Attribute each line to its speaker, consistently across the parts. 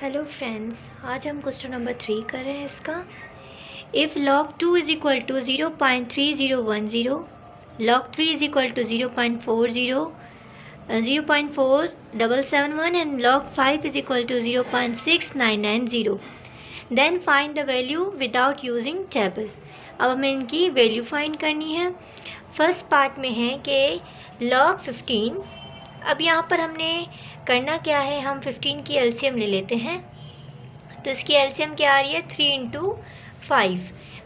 Speaker 1: Hello friends, आज हम question number 3 कर रहे हैं इसका। If log 2 is equal to 0.3010, log 3 is equal to 0.4771 and log 5 is equal to 0.6990, then find the value without using table. अब हमें इनकी वैल्यू फाइंड करनी है। फर्स्ट पार्ट में है कि log 15। अब यहाँ पर हमने करना क्या है, हम 15 की एलसीएम ले लेते हैं। तो इसकी एलसीएम क्या आ रही है, 3 इंटू 5।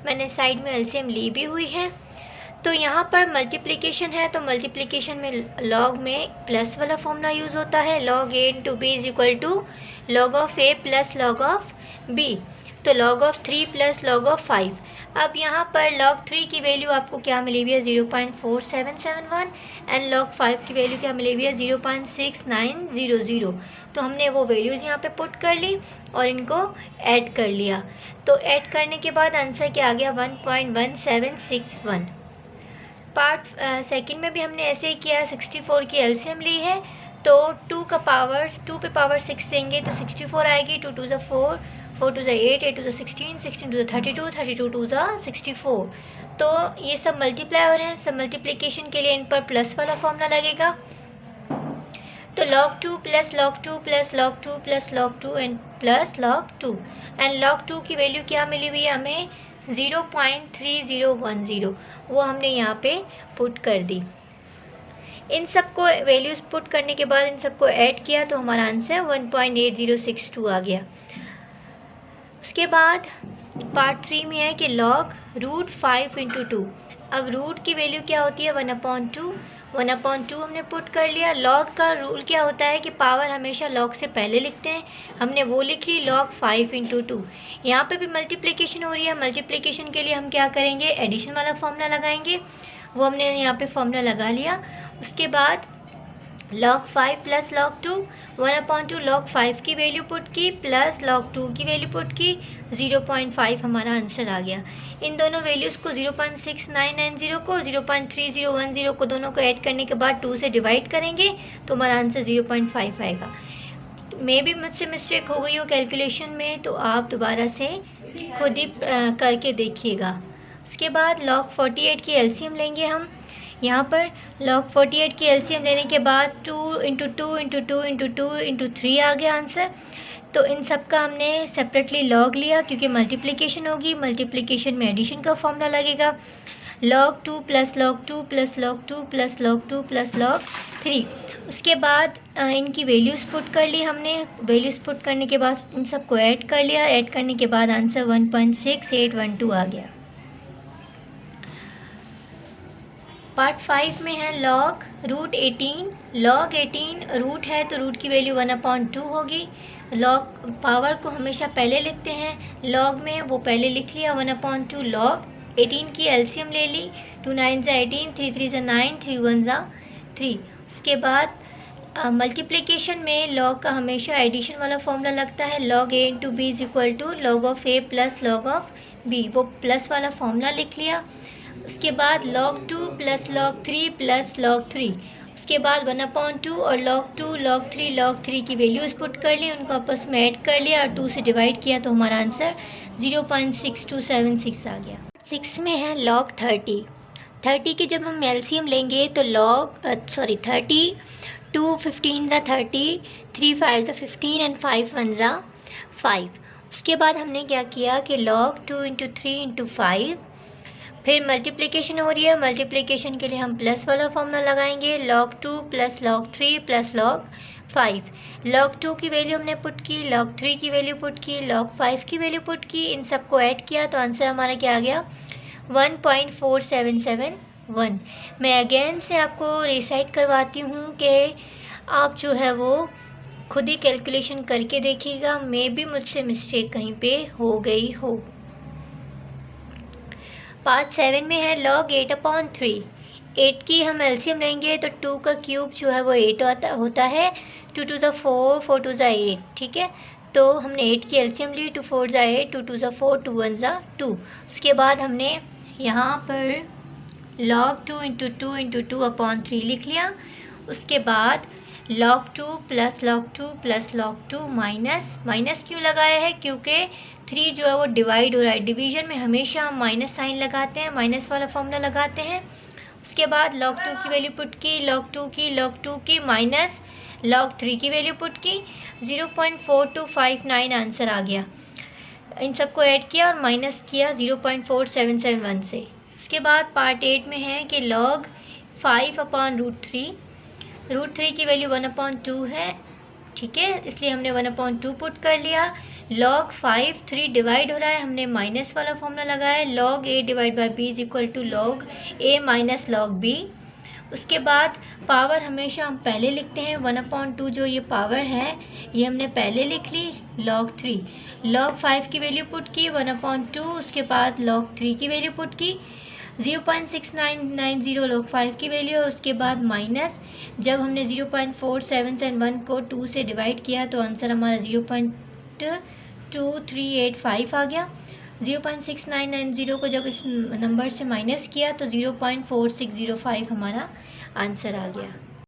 Speaker 1: मैंने साइड में एलसीएम ली भी हुई है। तो यहाँ पर मल्टीप्लिकेशन है, तो मल्टीप्लिकेशन में लॉग में प्लस वाला फॉर्मूला यूज़ होता है। log a into B is equal to log of a plus log of b। तो log of 3 plus log of 5। अब यहाँ पर log 3 की वैल्यू आपको क्या मिली हुई है, 0.4771 एंड log 5 की वैल्यू क्या मिली हुई है, 0.6900। तो हमने वो वैल्यूज़ यहाँ पे पुट कर ली और इनको ऐड कर लिया। तो ऐड करने के बाद आंसर क्या आ गया, 1.1761। पार्ट सेकंड में भी हमने ऐसे ही किया, 64 की एलसीएम ली है। तो 2 पे पावर 6 देंगे तो 64 आएगी। 2 2 ज़ा 4, 4 2 ज़ा 8, 8 2 ज़ा 16, 16 2 ज़ा 32, 32 2 ज़ा 64। तो ये सब मल्टीप्लाई हो रहे हैं। सब मल्टीप्लिकेशन के लिए इन पर प्लस वाला फॉर्मूला लगेगा। तो log 2 plus log 2 plus log 2 plus log 2 and plus log 2 and log 2 की वैल्यू क्या मिली हुई है हमें, 0.3010। वो हमने यहाँ पे पुट कर दी। इन सबको वैल्यूज़ पुट करने के बाद इन सबको ऐड किया तो हमारा आंसर 1.8062 आ गया। उसके बाद पार्ट 3 में है कि log रूट 5 इंटू 2। अब रूट की वैल्यू क्या होती है, 1/2। 1/2 हमने पुट कर लिया। log का रूल क्या होता है कि पावर हमेशा log से पहले लिखते हैं। हमने वो लिख ली, log 5 इंटू 2। यहाँ पे भी मल्टीप्लिकेशन हो रही है। मल्टीप्लिकेशन के लिए हम क्या करेंगे, एडिशन वाला फॉर्मूला लगाएंगे। वो हमने यहाँ पे फॉर्मूला लगा लिया। उसके बाद log 5 प्लस log 2, 1/2 log 5 की वैल्यू पुट की प्लस log 2 की वैल्यू पुट की, 0.5 हमारा आंसर आ गया। इन दोनों वैल्यूज़ को 0.6990 को और 0.3010 को दोनों को ऐड करने के बाद 2 से डिवाइड करेंगे तो हमारा आंसर 0.5 आएगा। मे भी मुझसे मिस्टेक हो गई हो कैलकुलेशन में, तो आप दोबारा से खुद ही करके देखिएगा। उसके बाद log 48 की एलसीएम लेंगे हम। यहाँ पर log 48 की एलसीएम लेने के बाद 2 इंटू 2 इंटू 2 इंटू 2 इंटू 3 आ गया आंसर। तो इन सब का हमने सेपरेटली log लिया क्योंकि मल्टीप्लिकेशन होगी। मल्टीप्लिकेशन में एडिशन का फॉर्मूला लगेगा, log 2 plus log 2 plus log 2 plus log 2 plus log 3। उसके बाद इनकी वैल्यूज़ पुट कर ली हमने। वैल्यूज़ पुट करने के बाद इन सबको ऐड कर लिया। ऐड करने के बाद आंसर 1.6812 आ गया। पार्ट 5 में है log रूट 18। log 18 रूट है तो रूट की वैल्यू 1/2 होगी। log पावर को हमेशा पहले लिखते हैं, log में वो पहले लिख लिया, 1/2 log 18 की एलसीएम ले ली। 2 9 ज़ा 18, 3 3 ज़ा 9, 3 1 ज़ा 3। उसके बाद मल्टीप्लिकेशन में log का हमेशा एडिशन वाला फॉर्मूला लगता है। log a into B is equal to log of a plus log of b। वो प्लस वाला फॉर्मूला लिख लिया। उसके बाद log 2 plus log 3 plus log 3। उसके बाद 1/2 और log 2 log 3 की वैल्यूज़ पुट कर ली, उनको आपस में ऐड कर लिया और 2 से डिवाइड किया तो हमारा आंसर 0.6276 आ गया। 6 में है log 30। 30 की जब हम एलसीएम लेंगे तो 30, 2 15 ज़ा 30, 3 5 ज़ा 15 एंड 5 1 ज़ा 5। उसके बाद हमने क्या किया कि log 2 इंटू 3 इंटू 5। फिर मल्टीप्लिकेशन हो रही है। मल्टीप्लिकेशन के लिए हम प्लस वाला फॉर्मूला लगाएंगे, log 2 plus log 3 plus log 5। log 2 की वैल्यू हमने पुट की, log 3 की वैल्यू पुट की, log 5 की वैल्यू पुट की। इन सबको ऐड किया तो आंसर हमारा क्या आ गया, 1.4771। मैं अगेन से आपको रिसाइट करवाती हूँ कि आप जो है वो खुद ही कैलकुलेशन करके देखिएगा। मे भी मुझसे मिस्टेक कहीं पे हो गई हो। पार्ट 7 में है log 8/3। 8 की हम एलसीएम लेंगे तो 2 का क्यूब जो है वो 8 होता है। 2 2 ज़ा 4, 4 2 ज़ा 8, ठीक है। तो हमने 8 की एलसीएम ली, 2 4 ज़ा 8, 2 2 ज़ा 4, 2 1 ज़ा 2। उसके बाद हमने यहाँ पर log 2 इंटू 2 इंटू 2/3 लिख लिया। उसके बाद log 2 plus log 2 plus log 2 minus क्यों लगाया है, क्योंकि 3 जो है वो डिवाइड हो रहा है। डिवीजन में हमेशा हम माइनस साइन लगाते हैं, माइनस वाला फॉर्मूला लगाते हैं। उसके बाद log 2 की वैल्यू पुट की, log 2 की माइनस log 3 की वैल्यू पुट की, 0.4259 आंसर आ गया। इन सबको ऐड किया और माइनस किया 0.4771 से। उसके बाद पार्ट 8 में है कि log 5/√3, √3 की वैल्यू 1/2 है, ठीक है, इसलिए हमने 1/2 पुट कर लिया। log 5 3 डिवाइड हो रहा है, हमने माइनस वाला फॉर्मूला लगाया, log a divide by B is equal to log a minus log b। उसके बाद पावर हमेशा हम पहले लिखते हैं, 1/2 जो ये पावर है ये हमने पहले लिख ली। log 3, log 5 की वैल्यू पुट की 1/2, उसके बाद log 3 की वैल्यू पुट की 0.6990 log 5 की वैल्यू है। उसके बाद माइनस, जब हमने 0.4771 को 2 से डिवाइड किया तो आंसर हमारा 0.2385 आ गया। 0.6990 को जब इस नंबर से माइनस किया तो 0.4605 हमारा आंसर आ गया।